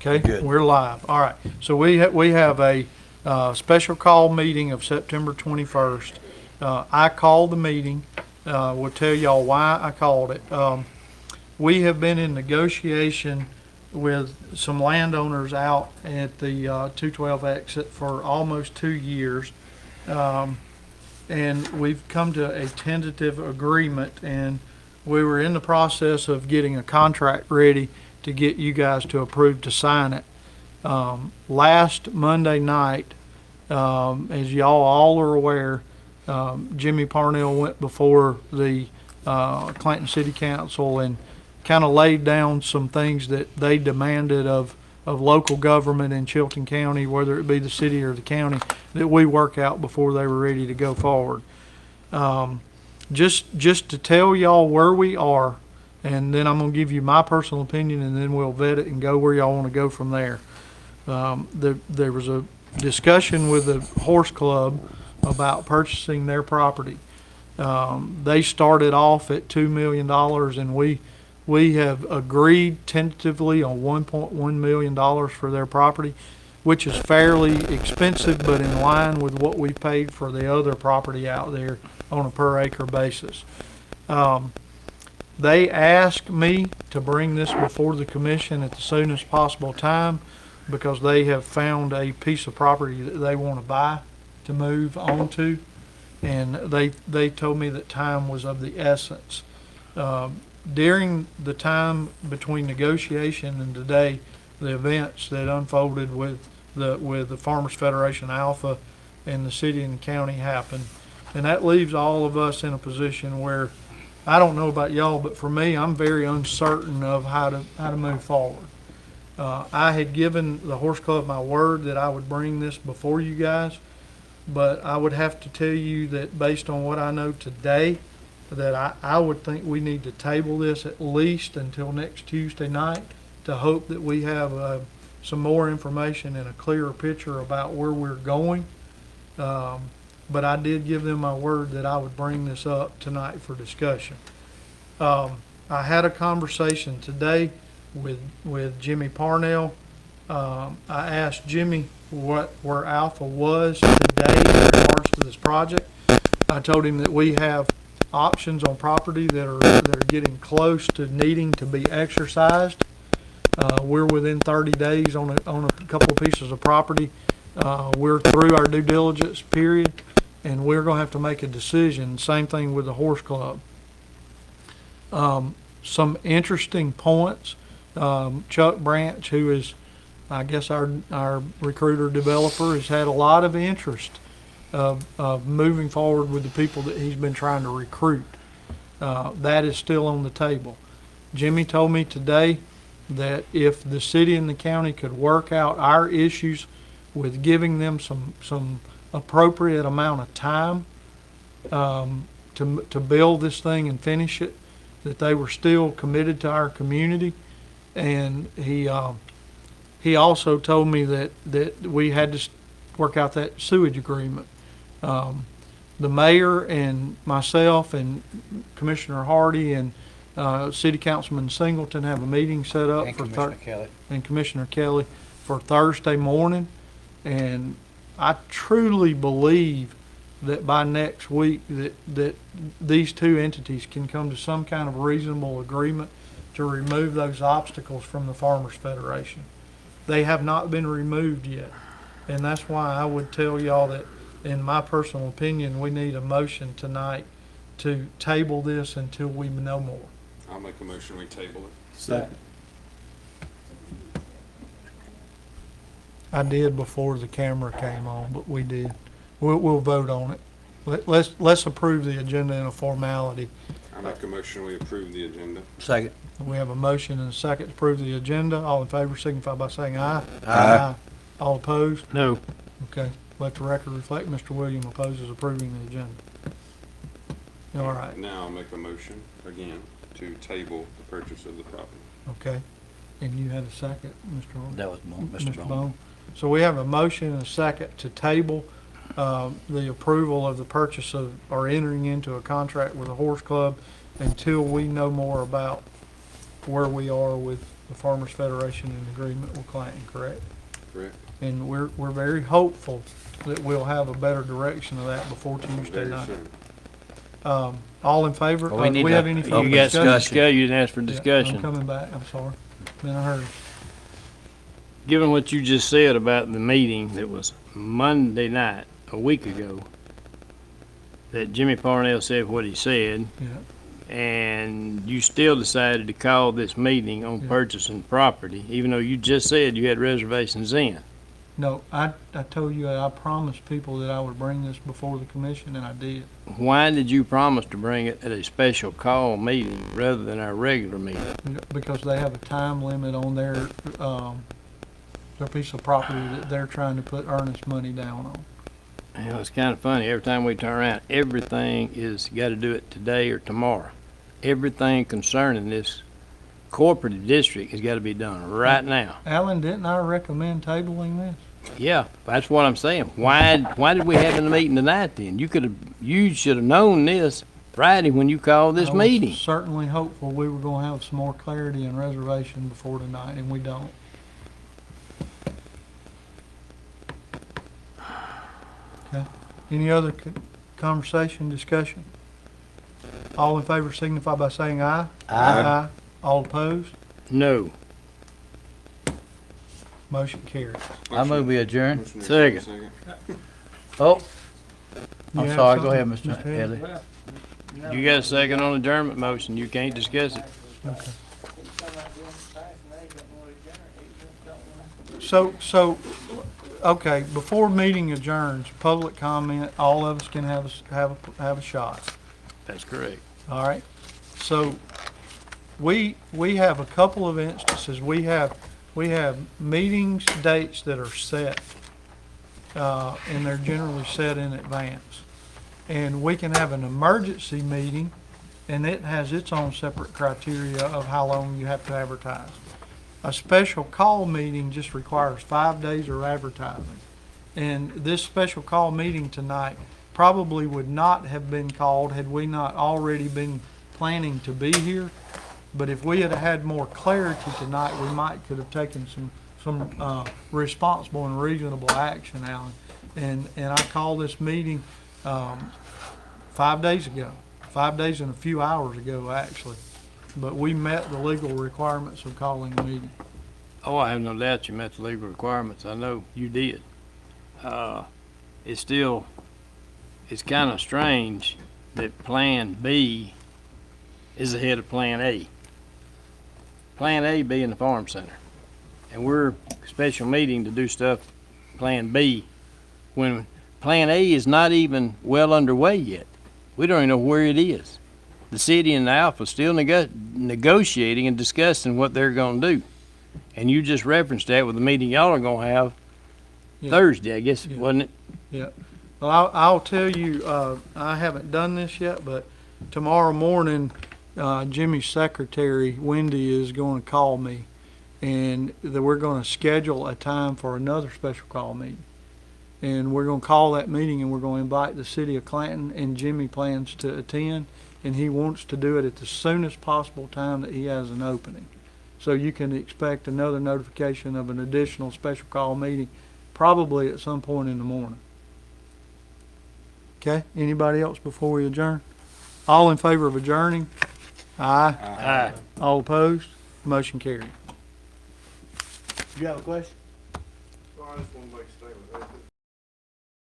Okay, Good. we're live. All right. So we have a special call meeting of September 21st. I called the meeting. We'll tell y'all why I called it. We have been in negotiation with some landowners out at the 212 exit for almost 2 years. And we've come to a tentative agreement, and we were in the process of getting a contract ready to get you guys to approve to sign it. Last Monday night, as y'all all are aware, Jimmy Parnell went before the Clanton City Council and kind of laid down some things that they demanded of local government in Chilton County, whether it be the city or the county, that we work out before they were ready to go forward. Just to tell y'all where we are, and then I'm going to give you my personal opinion, and then we'll vet it and go where y'all want to go from there. There was a discussion with the horse club about purchasing their property. They started off at $2 million, and we have agreed tentatively on $1.1 million for their property, which is fairly expensive, but in line with what we paid for the other property out there on a per acre basis. They asked me to bring this before the commission at the soonest possible time because they have found a piece of property that they want to buy to move onto, and they told me that time was of the essence. During the time between negotiation and today, the events that unfolded with the Farmers Federation Alpha and the city and the county happened, and that leaves all of us in a position where I don't know about y'all, but for me, I'm very uncertain of how to move forward. I had given the horse club my word that I would bring this before you guys, but I would have to tell you that based on what I know today, that I would think we need to table this at least until next Tuesday night to hope that we have some more information and a clearer picture about where we're going. But I did give them my word that I would bring this up tonight for discussion. I had a conversation today with Jimmy Parnell. I asked Jimmy where Alpha was today in regards to this project. I told him that we have options on property that are getting close to needing to be exercised. We're within 30 days on a couple of pieces of property. We're through our due diligence period, and we're going to have to make a decision. Same thing with the horse club. Some interesting points. Chuck Branch, who is, I guess, our recruiter developer, has had a lot of interest of moving forward with the people that he's been trying to recruit. That is still on the table. Jimmy told me today that if the city and the county could work out our issues with giving them some appropriate amount of time to build this thing and finish it, that they were still committed to our community. And he also told me that we had to work out that sewage agreement. The mayor and myself and Commissioner Hardy and City Councilman Singleton have a meeting set up and Commissioner Kelly for Thursday morning, and I truly believe that by next week that these two entities can come to some kind of reasonable agreement to remove those obstacles from the Farmers Federation. They have not been removed yet, and that's why I would tell y'all that, in my personal opinion, we need a motion tonight to table this until we know more. I'll make a motion, we table it. Second. I did before the camera came on, but we did. We'll vote on it. Let's approve the agenda in a formality. I make a motion, we approve the agenda. Second. We have a motion and a second to approve the agenda. All in favor signify by saying aye. Aye. All opposed? No. Okay. Let the record reflect Mr. William opposes approving the agenda. All right. Now I'll make a motion again to table the purchase of the property. Okay. And you had a second, Mr. Bone? That was Mr. Bone. So we have a motion and a second to table the approval of the purchase of, or entering into a contract with the horse club until we know more about where we are with the Farmers Federation in agreement with Clanton, correct? Correct. And we're very hopeful that we'll have a better direction of that before Tuesday Very night. soon. All in favor? Well, we Do need we to have any open further You got discussion? discussion, you didn't ask for Yeah, discussion. I'm coming back, I'm sorry. Been in a hurry. Given what you just said about the meeting that was Monday night, a week ago, that Jimmy Parnell said what he said, Yeah. and you still decided to call this meeting on Yeah. purchasing property, even though you just said you had reservations in. No, I told you, I promised people that I would bring this before the commission, and I did. Why did you promise to bring it at a special call meeting rather than our regular meeting? Because they have a time limit on their piece of property that they're trying to put earnest money down on. You know, it's kind of funny. Every time we turn around, everything is got to do it today or tomorrow. Everything concerning this corporate district has got to be done right now. Alan, didn't I recommend tabling this? Yeah, that's what I'm saying. Why did we have a meeting tonight then? You should have known this Friday when you called this I was meeting. certainly hopeful we were gonna have some more clarity and reservation before tonight, and we don't. Okay, any other conversation, discussion? All in favor signify by saying aye. Aye. All opposed? No. Motion carries. I move we adjourn. Motion to Second. second. Oh, You I'm have sorry, go something, ahead, Mr. Haley? Haley. You got a second on adjournment motion. You can't discuss it. So, okay, before meeting adjourns, public comment, all of us can have a shot. That's correct. All right, so we have a couple of instances, we have meetings, dates that are set, and they're generally set in advance. And we can have an emergency meeting, and it has its own separate criteria of how long you have to advertise. A special call meeting just requires 5 days of advertising. And this special call meeting tonight probably would not have been called had we not already been planning to be here. But if we had had more clarity tonight, we could have taken some responsible and reasonable action, Alan. And I called this meeting 5 days ago, 5 days and a few hours ago, actually. But we met the legal requirements of calling a meeting. Oh, I have no doubt you met the legal requirements. I know you did. It's kind of strange that Plan B is ahead of Plan A. Plan A being the farm center. And we're special meeting to do stuff, Plan B, when Plan A is not even well underway yet. We don't even know where it is. The city and the Alpha still negotiating and discussing what they're gonna do. And you just referenced that with the meeting y'all are gonna have Yeah. Thursday, I guess, Yeah. wasn't it? Yeah. Well, I'll tell you, I haven't done this yet, but tomorrow morning, Jimmy's secretary, Wendy, is going to call me, and that we're going to schedule a time for another special call meeting. And we're going to call that meeting, and we're going to invite the city of Clanton, and Jimmy plans to attend, and he wants to do it at the soonest possible time that he has an opening. So you can expect another notification of an additional special call meeting, probably at some point in the morning. Okay, anybody else before we adjourn? All in favor of adjourning? Aye. Aye. All opposed? Motion carried. You have a question? Well, I just want to make a statement.